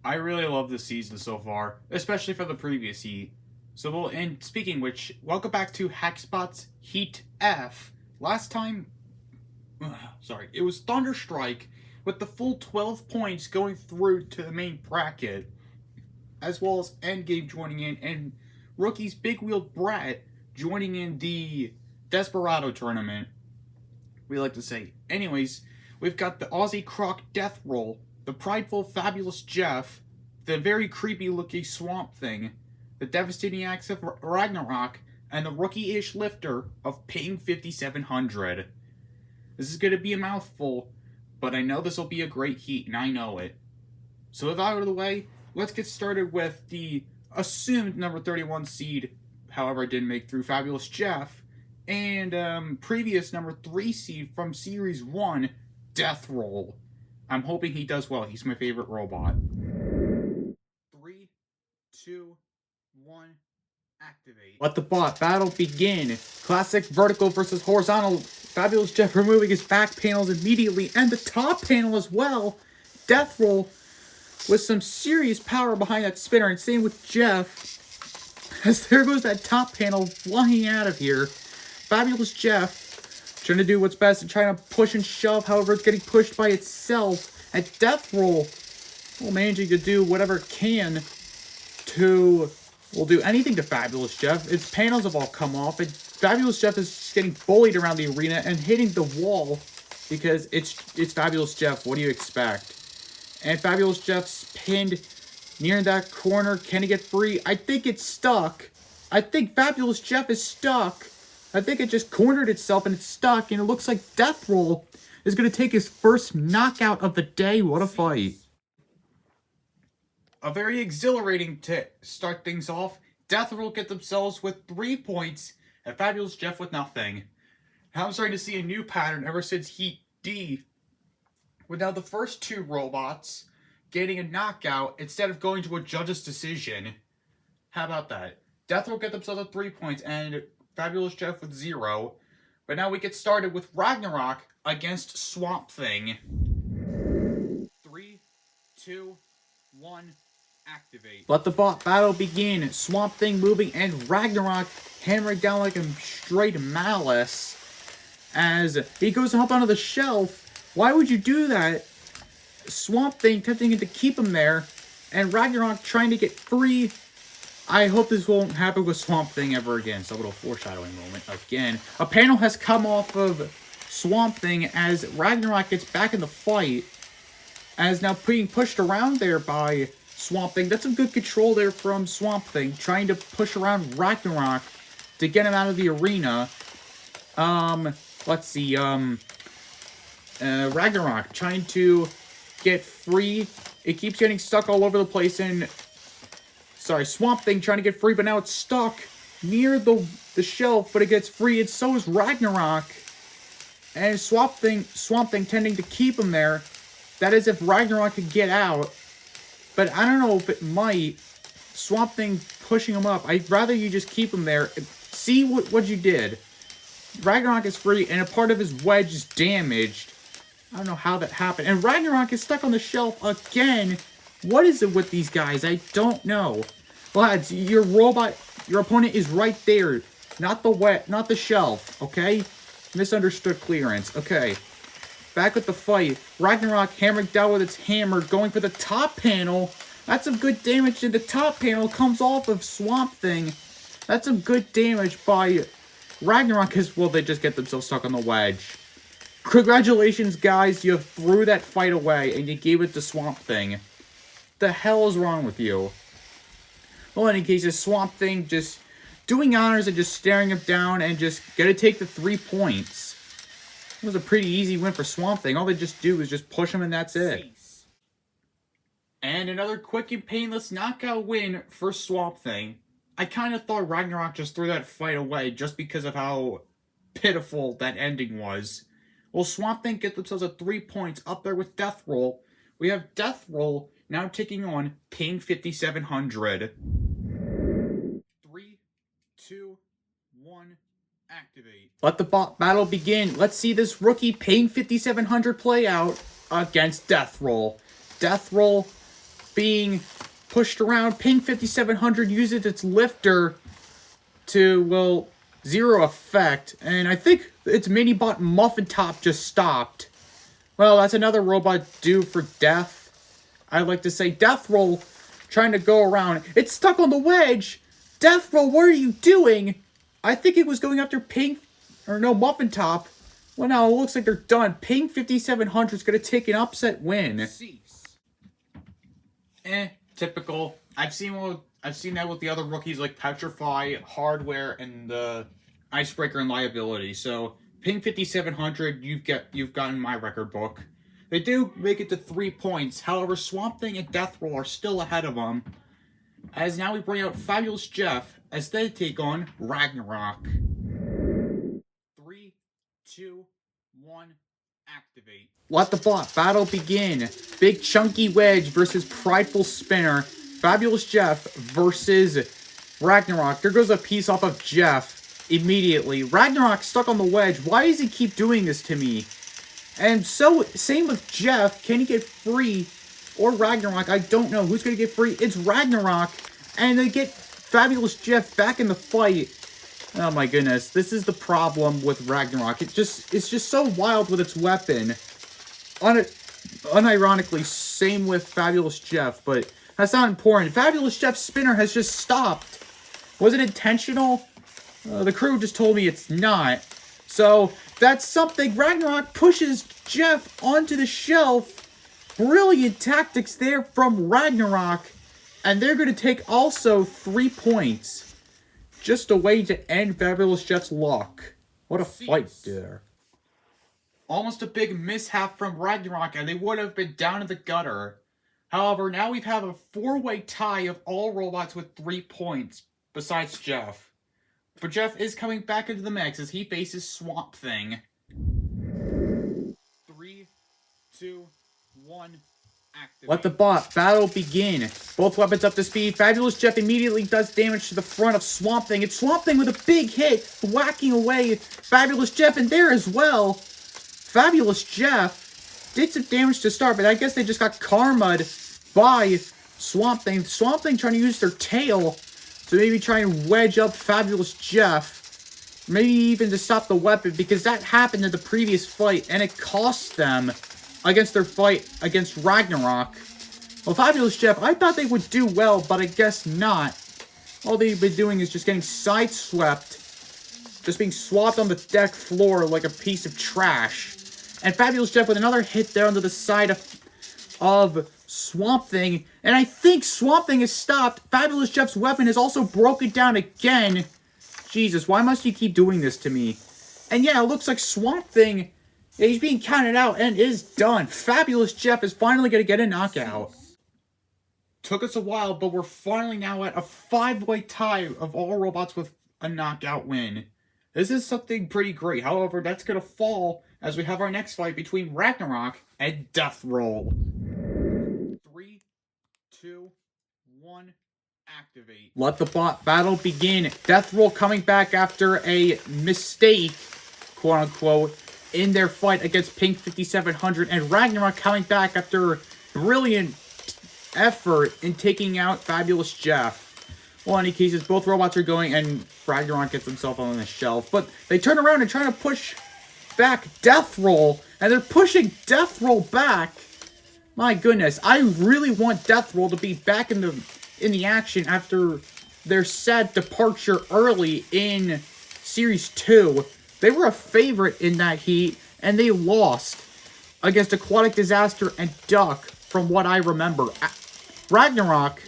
I really love this season so far, especially for the previous heat. And speaking which, welcome back to Hexbots Heat F. Last time, it was Thunderstrike with the full 12 points going through to the main bracket, as well as Endgame joining in, and Rookie's Big Wheel Brett joining in the Desperado tournament, we like to say. Anyways, we've got the Aussie Croc Death Roll, the prideful Fabulous Jeff, the very creepy looking Swamp Thing, the devastating axe of Ragnarok, and the rookie-ish lifter of Ping 5700. This is going to be a mouthful, but I know this will be a great heat, and I know it. So with that out of the way, let's get started with the assumed number 31 seed, however I didn't make through, Fabulous Jeff, and previous number 3 seed from Series 1, Death Roll. I'm hoping he does well. He's my favorite robot. 3, 2, 1, activate. Let the bot battle begin. Classic vertical versus horizontal. Fabulous Jeff removing his back panels immediately, and the top panel as well. Death Roll with some serious power behind that spinner, and same with Jeff. As there goes that top panel flying out of here. Fabulous Jeff trying to do what's best and trying to push and shove, however it's getting pushed by itself. And Death Roll will managing to do whatever it can to, will do anything to Fabulous Jeff. Its panels have all come off, and Fabulous Jeff is just getting bullied around the arena and hitting the wall because it's Fabulous Jeff. What do you expect? And Fabulous Jeff's pinned near that corner. Can he get free? I think it's stuck. I think Fabulous Jeff is stuck. I think it just cornered itself and it's stuck. And it looks like Death Roll is going to take his first knockout of the day. What a fight. A very exhilarating to start things off. Death Roll get themselves with 3 points and Fabulous Jeff with nothing. Now I'm starting to see a new pattern ever since Heat D, with now the first 2 robots getting a knockout instead of going to a judge's decision. How about that? Death Roll get themselves with 3 points and Fabulous Jeff with 0. But now we get started with Ragnarok against Swamp Thing. 3, 2, 1, activate. Let the bot battle begin. Swamp Thing moving and Ragnarok hammering down like a straight malice as he goes up onto the shelf. Why would you do that? Swamp Thing tempting him to keep him there, and Ragnarok trying to get free. I hope this won't happen with Swamp Thing ever again. So a little foreshadowing moment again. A panel has come off of Swamp Thing as Ragnarok gets back in the fight, as now being pushed around there by Swamp Thing. That's some good control there from Swamp Thing, trying to push around Ragnarok to get him out of the arena. Let's see, Ragnarok trying to get free. It keeps getting stuck all over the place, and Swamp Thing trying to get free, but now it's stuck near the shelf, but it gets free, and so is Ragnarok. And Swamp Thing tending to keep him there. That is if Ragnarok could get out, but I don't know if it might. Swamp Thing pushing him up. I'd rather you just keep him there. See what you did. Ragnarok is free, and a part of his wedge is damaged. I don't know how that happened. And Ragnarok is stuck on the shelf again. What is it with these guys? I don't know. Lads, your opponent is right there. Not the shelf, okay? Misunderstood clearance. Okay. Back with the fight. Ragnarok hammering down with its hammer, going for the top panel. That's some good damage, and the top panel comes off of Swamp Thing. That's some good damage by Ragnarok as well. They just get themselves stuck on the wedge. Congratulations, guys. You threw that fight away, and you gave it to Swamp Thing. The hell is wrong with you? Well, in any case, this Swamp Thing just doing honors and just staring him down and just gonna take the 3 points. It was a pretty easy win for Swamp Thing. All they just do is just push him, and that's it. And another quick and painless knockout win for Swamp Thing. I kind of thought Ragnarok just threw that fight away just because of how pitiful that ending was. Well, Swamp Thing get themselves at 3 points up there with Death Roll. We have Death Roll now taking on Ping 5700. 3, 2, 1, activate. Let the battle begin. Let's see this rookie Ping 5700 play out against Death Roll. Death Roll being pushed around. Ping 5700 uses its lifter to, well, zero effect. And I think its mini-bot Muffin Top just stopped. Well, that's another robot due for death. I'd like to say Death Roll trying to go around. It's stuck on the wedge. Death Roll, what are you doing? I think it was going after Ping, or no, Muffin Top. Well, now it looks like they're done. Ping 5700 is going to take an upset win. Typical. I've seen that with the other rookies like Petrify, Hardware, and the Icebreaker and Liability. So Ping 5700, you've gotten my record book. They do make it to 3 points. However, Swamp Thing and Death Roll are still ahead of them. As now we bring out Fabulous Jeff as they take on Ragnarok. 3, 2, 1, activate. Let the bot battle begin. Big Chunky Wedge versus Prideful Spinner. Fabulous Jeff versus Ragnarok. There goes a piece off of Jeff immediately. Ragnarok stuck on the wedge. Why does he keep doing this to me? And so, same with Jeff. Can he get free? Or Ragnarok? I don't know. Who's going to get free? It's Ragnarok. And they get Fabulous Jeff back in the fight. Oh my goodness. This is the problem with Ragnarok. It's just so wild with its weapon. Unironically, same with Fabulous Jeff, but that's not important. Fabulous Jeff's spinner has just stopped. Was it intentional? The crew just told me it's not. So, that's something. Ragnarok pushes Jeff onto the shelf. Brilliant tactics there from Ragnarok. And they're going to take also 3 points. Just a way to end Fabulous Jeff's luck. What a fight there. Almost a big mishap from Ragnarok, and they would have been down in the gutter. However, now we have a 4-way tie of all robots with 3 points, besides Jeff. But Jeff is coming back into the mix as he faces Swamp Thing. 3, 2, 1, activate. Let the bot battle begin. Both weapons up to speed. Fabulous Jeff immediately does damage to the front of Swamp Thing. It's Swamp Thing with a big hit, whacking away Fabulous Jeff, and there as well. Fabulous Jeff did some damage to start, but I guess they just got karma'd by Swamp Thing. Swamp Thing trying to use their tail to maybe try and wedge up Fabulous Jeff. Maybe even to stop the weapon, because that happened in the previous fight, and it cost them against their fight against Ragnarok. Well, Fabulous Jeff, I thought they would do well, but I guess not. All they've been doing is just getting sideswept. Just being swapped on the deck floor like a piece of trash. And Fabulous Jeff with another hit there onto the side of Swamp Thing. And I think Swamp Thing has stopped. Fabulous Jeff's weapon has also broken down again. Jesus, why must you keep doing this to me? And yeah, it looks like Swamp Thing, he's being counted out and is done. Fabulous Jeff is finally going to get a knockout. Took us a while, but we're finally now at a 5-way tie of all robots with a knockout win. This is something pretty great. However, that's going to fall as we have our next fight between Ragnarok and Death Roll. 3, 2, 1, activate. Let the bot battle begin. Death Roll coming back after a mistake, quote-unquote, in their fight against Pink 5700. And Ragnarok coming back after brilliant effort in taking out Fabulous Jeff. Well, in any cases, both robots are going, and Ragnarok gets himself on the shelf. But they turn around and try to push back Death Roll, and they're pushing Death Roll back. My goodness, I really want Death Roll to be back in the action after their sad departure early in Series 2. They were a favorite in that heat, and they lost against Aquatic Disaster and Duck, from what I remember. Ragnarok,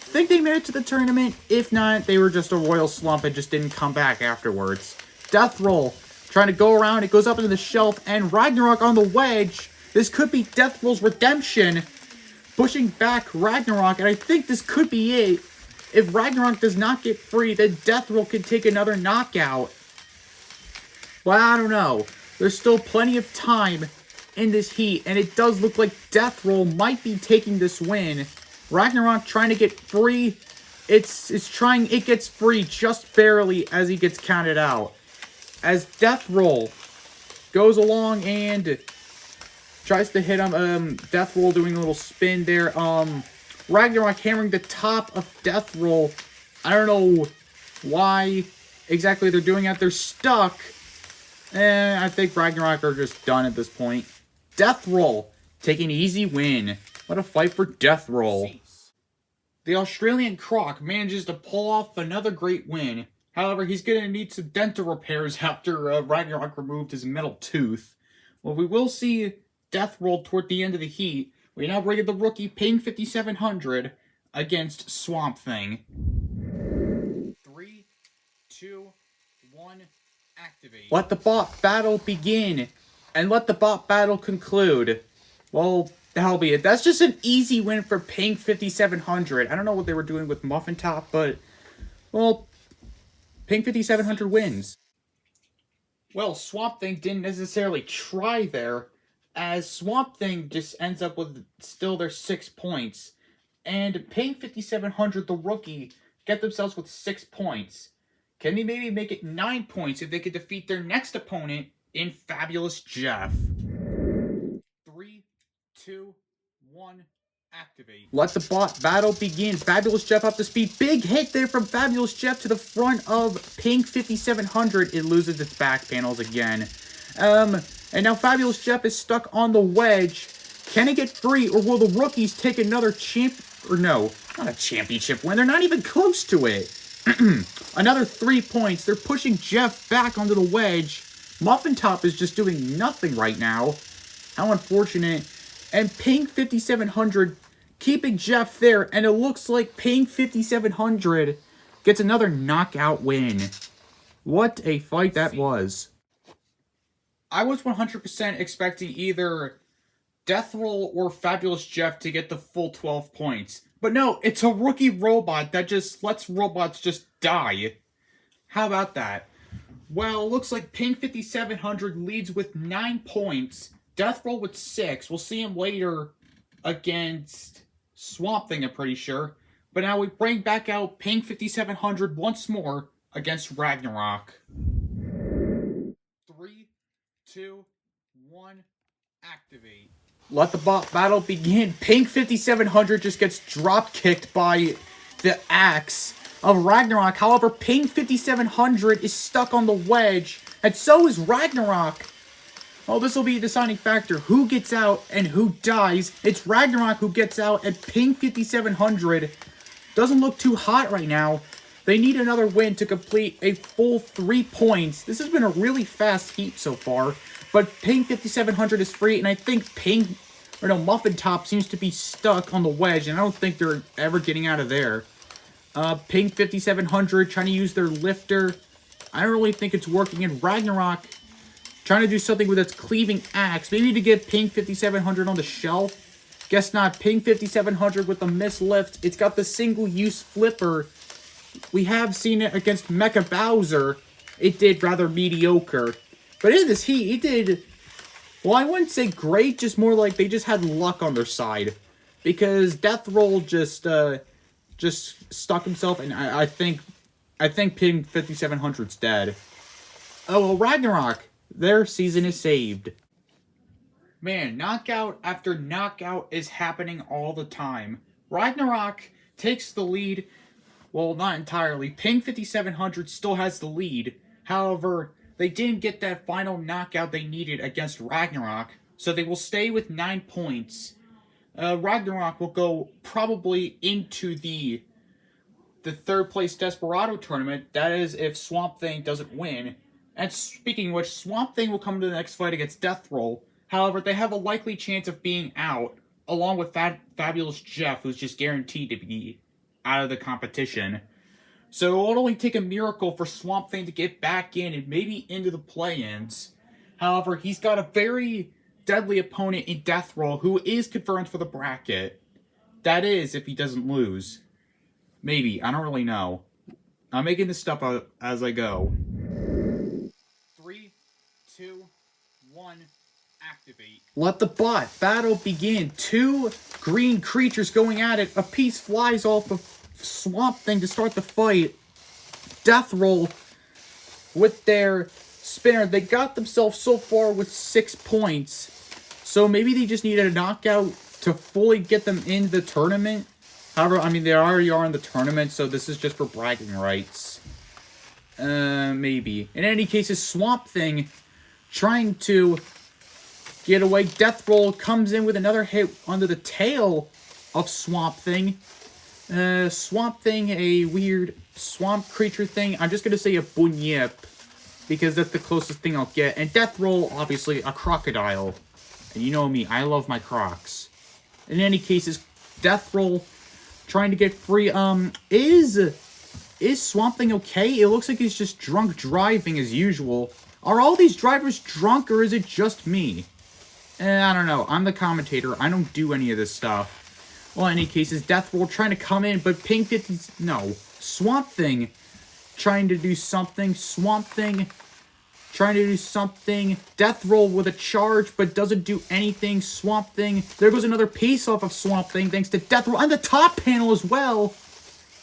think they made it to the tournament. If not, they were just a royal slump and just didn't come back afterwards. Death Roll trying to go around. It goes up into the shelf, and Ragnarok on the wedge. This could be Death Roll's redemption, pushing back Ragnarok, and I think this could be it. If Ragnarok does not get free, then Death Roll could take another knockout. Well, I don't know. There's still plenty of time in this heat, and it does look like Death Roll might be taking this win. Ragnarok trying to get free. It gets free just barely as he gets counted out. As Death Roll goes along and tries to hit him, Death Roll doing a little spin there. Ragnarok hammering the top of Death Roll. I don't know why exactly they're doing that. They're stuck. And I think Ragnarok are just done at this point. Death Roll, taking an easy win. What a fight for Death Roll. The Australian Croc manages to pull off another great win. However, he's going to need some dental repairs after Ragnarok removed his middle tooth. Well, we will see Death Roll toward the end of the heat. We now bring in the rookie Ping 5700 against Swamp Thing. 3, 2, 1, activate. Let the bot battle begin, and let the bot battle conclude. Well, that'll be it. That's just an easy win for Ping 5700. I don't know what they were doing with Muffin Top, but, well, Ping 5700 wins. Well, Swamp Thing didn't necessarily try there, as Swamp Thing just ends up with still their 6 points. And Ping 5700, the rookie, get themselves with 6 points. Can they maybe make it 9 points if they could defeat their next opponent in Fabulous Jeff? 3, 2, 1, activate. Let the bot battle begin. Fabulous Jeff up to speed. Big hit there from Fabulous Jeff to the front of Ping 5700. It loses its back panels again. And now Fabulous Jeff is stuck on the wedge. Can it get free, or will the rookies take another not a championship win. They're not even close to it. Another 3 points. They're pushing Jeff back onto the wedge. Muffin Top is just doing nothing right now. How unfortunate. And Ping 5700 keeping Jeff there. And it looks like Ping 5700 gets another knockout win. What a fight that was. I was 100% expecting either Death Roll or Fabulous Jeff to get the full 12 points. But no, it's a rookie robot that just lets robots just die. How about that? Well, it looks like Ping 5700 leads with 9 points. Death Roll with 6. We'll see him later against Swamp Thing, I'm pretty sure. But now we bring back out Ping 5700 once more against Ragnarok. 3, 2, 1, activate. Let the bot battle begin. Ping 5700 just gets drop kicked by the axe of Ragnarok. However, Ping 5700 is stuck on the wedge, and so is Ragnarok. Oh, this will be a deciding factor. Who gets out and who dies? It's Ragnarok who gets out, and Ping 5700 doesn't look too hot right now. They need another win to complete a full 3 points. This has been a really fast heat so far. But Ping 5700 is free, and I think Muffin Top seems to be stuck on the wedge, and I don't think they're ever getting out of there. Ping 5700 trying to use their lifter. I don't really think it's working. And Ragnarok trying to do something with its cleaving axe. Maybe to get Ping 5700 on the shelf. Guess not. Ping 5700 with the mislift. It's got the single-use flipper. We have seen it against Mecha Bowser. It did rather mediocre. But in this heat, it did, well, I wouldn't say great, just more like they just had luck on their side. Because Death Roll just stuck himself, and I think Ping 5700's dead. Oh, well, Ragnarok, their season is saved. Man, knockout after knockout is happening all the time. Ragnarok takes the lead. Well, not entirely. Ping 5700 still has the lead. However, they didn't get that final knockout they needed against Ragnarok, so they will stay with 9 points. Ragnarok will go probably into the third place Desperado tournament. That is if Swamp Thing doesn't win. And speaking of which, Swamp Thing will come to the next fight against Death Roll. However, they have a likely chance of being out, along with Fabulous Jeff, who's just guaranteed to be out of the competition. So it'll only take a miracle for Swamp Thing to get back in and maybe into the play-ins. However, he's got a very deadly opponent in Death Roll who is confirmed for the bracket. That is, if he doesn't lose. Maybe. I don't really know. I'm making this stuff up as I go. 3, 2, 1, activate. Let the bot battle begin. 2 green creatures going at it. A piece flies off of Swamp Thing to start the fight. Death Roll with their spinner. They got themselves so far with 6 points. So maybe they just needed a knockout to fully get them into the tournament. However, I mean, they already are in the tournament, so this is just for bragging rights. Maybe. In any case, this Swamp Thing trying to get away. Death Roll comes in with another hit under the tail of Swamp Thing. Swamp Thing, a weird swamp creature thing. I'm just going to say a bunyip, because that's the closest thing I'll get. And Death Roll, obviously, a crocodile. And you know me, I love my crocs. In any case, Death Roll trying to get free. Is Swamp Thing okay? It looks like he's just drunk driving as usual. Are all these drivers drunk, or is it just me? I don't know. I'm the commentator. I don't do any of this stuff. Well, in any cases, Death Roll trying to come in, but Pink 50's... No. Swamp Thing trying to do something. Swamp Thing trying to do something. Death Roll with a charge, but doesn't do anything. Swamp Thing. There goes another piece off of Swamp Thing, thanks to Death Roll. And the top panel as well.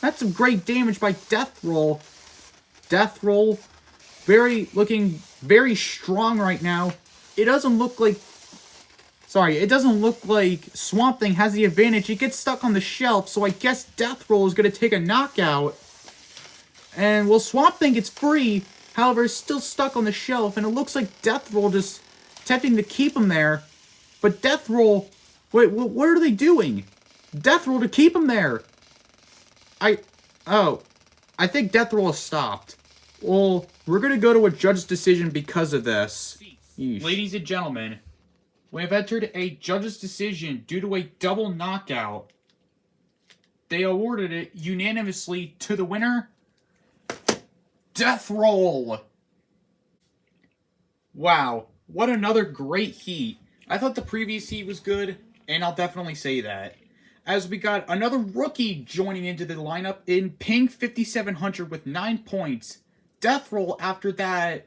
That's some great damage by Death Roll. Death Roll looking very strong right now. It doesn't look like... Sorry, it doesn't look like Swamp Thing has the advantage. It gets stuck on the shelf, so I guess Death Roll is going to take a knockout. And, well, Swamp Thing gets free. However, it's still stuck on the shelf, and it looks like Death Roll just attempting to keep him there. But Death Roll... Wait, what are they doing? Death Roll to keep him there. I think Death Roll has stopped. Well, we're going to go to a judge's decision because of this. Yeesh. Ladies and gentlemen, we have entered a judge's decision due to a double knockout. They awarded it unanimously to the winner, Death Roll. Wow, what another great heat. I thought the previous heat was good, and I'll definitely say that. As we got another rookie joining into the lineup in Pink 5700 with 9 points. Death Roll after that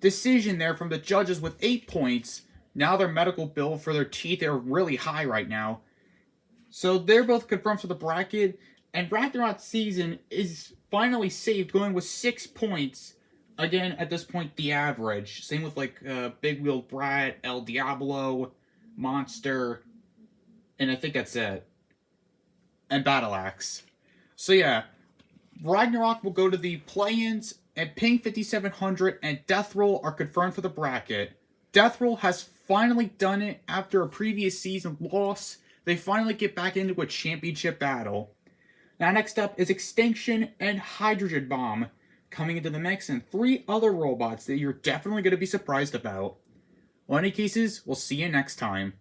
decision there from the judges with 8 points. Now their medical bill for their teeth are really high right now. So they're both confirmed for the bracket. And Ragnarok Season is finally saved, going with 6 points. Again, at this point, the average. Same with like Big Wheeled Brat, El Diablo, Monster, and I think that's it. And Battle Axe. So yeah, Ragnarok will go to the play-ins, and Ping 5700 and Death Roll are confirmed for the bracket. Death Roll has finally done it after a previous season loss. They finally get back into a championship battle. Now next up is Extinction and Hydrogen Bomb coming into the mix, and 3 other robots that you're definitely going to be surprised about. Well, in any cases, we'll see you next time.